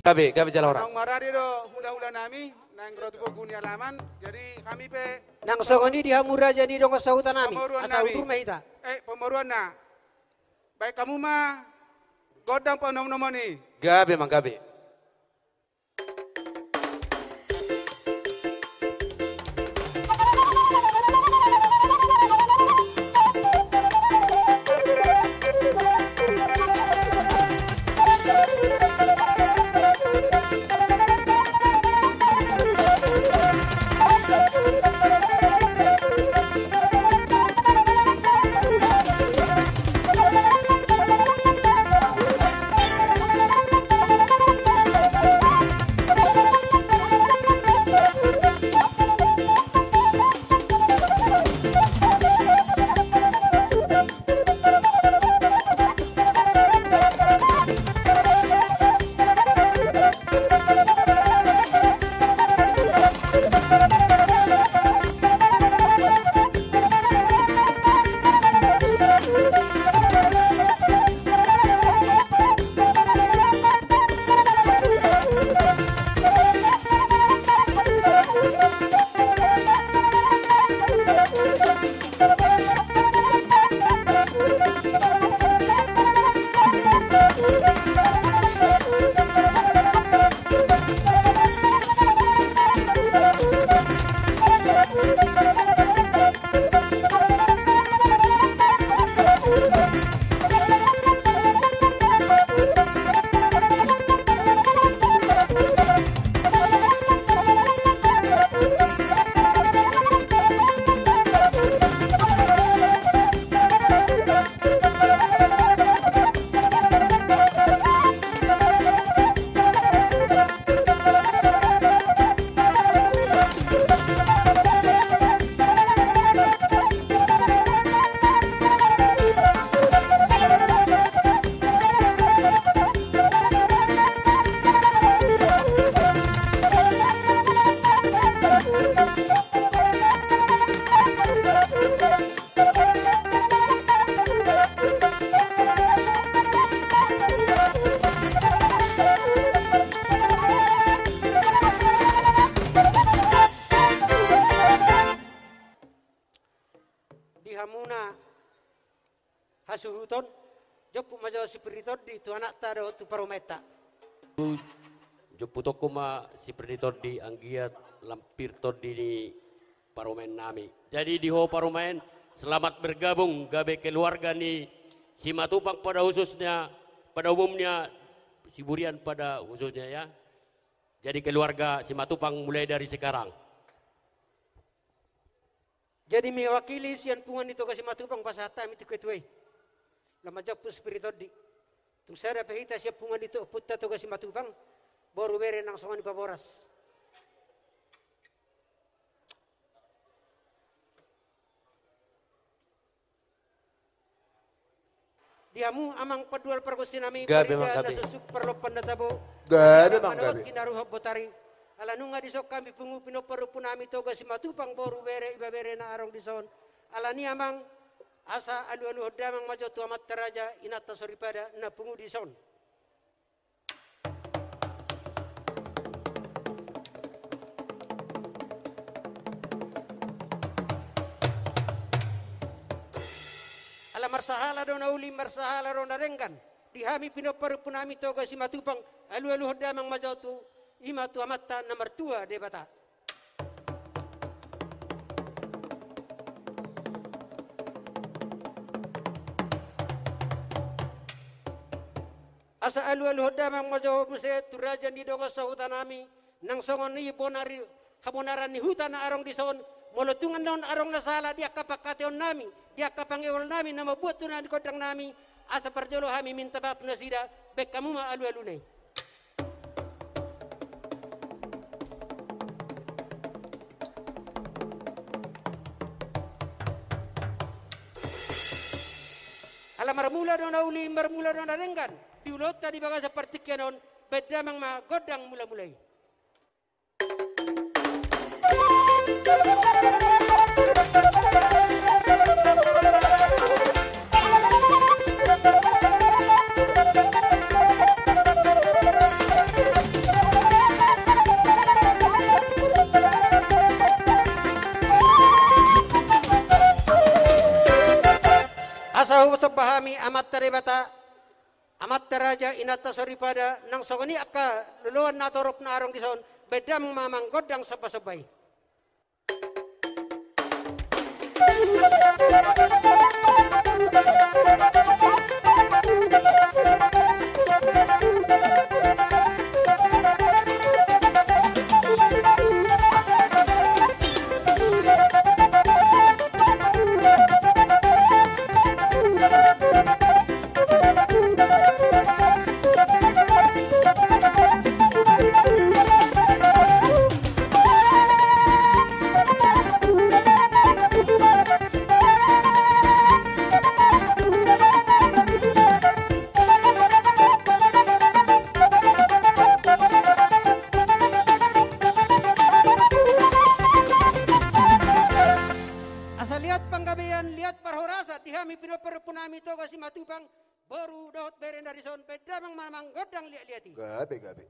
Gabe jalan orang. Nang maradi do hula-hula nami nang grotu guni alaman jadi kami pe Nang songoni di hamura jadi dong sautan nami. Asa udur mahita. Pemeruan na. Baik kamu mah Gondang Manomunomu ni. Gabe mang gabe. Hasuhuton, jopu majo Siburian di tu anak tado tu parometa. Jopu toko ma Siburian di anggiat lampir todi di paromen nami. Jadi di ho paromen selamat bergabung gabe keluarga ni Simatupang pada khususnya, pada umumnya Siburian pada khususnya ya. Jadi keluarga Simatupang mulai dari sekarang. Jadi mewakili sian pungan itu ke Simatupang pasata itu ketuai. Lama jopu Siburian di. Tung sada pehita siap pungan itu putta to ke Simatupang baru bere nang songan di Paboras. Diamu amang padual perkusi nami Gabe susuk perlu pendatabo. Gabe bang gabe. Kinaru botari. Ala nunga disok kami pungu pino perlu nami toga Simatupang boru bere iba bere na arong dison. Ala ni amang asa alu hodamang majo tu amat teraja inata soripada na pungu dison. Ala marsahala do nauli marsahala do narengkan dihami pino perpunami toga Simatupang alu hodamang majo tu ima tu amatta nomor 2 de bata. Asa alu hodamang majo muse turajan di dongo sa hutanami nang songon ni bonari habonaran ni hutan arong di son molotungan non arong nasala dia kapakateon nami dia kapangewol nami nama buat tunan kodang nami asa parjolo hami minta bab nasida bek kamu ma alu nei. Ala marmula don auli marmula don arengkan diulot tadi baga seperti kenon beda mang ma godang mula-mulai. debata amat teraja inata soripada nang songoni akka luluan na torop na arong dison bedam mamang Gondang sabay-sabay. Baru dapat beren dari son bedamang mamang Gondang lihat-lihati. Gabe.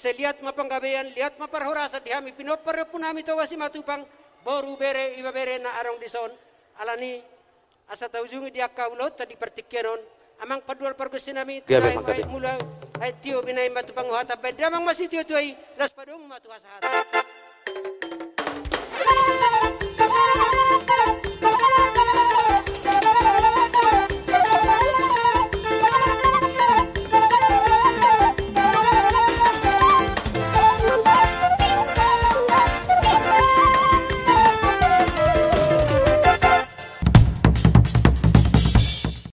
Selihat mapanggabean, lihat maparhorasa dihami pinopar punami tawasi matupang boru bere iba bere na arong dison alani asa taujungi dia kaulot tadi pertikenon amang padual pargusin nami Gabe, tunai Gabe. mula ay tio binay matupang hata bedamang masih tio tuai las padung matu asahan.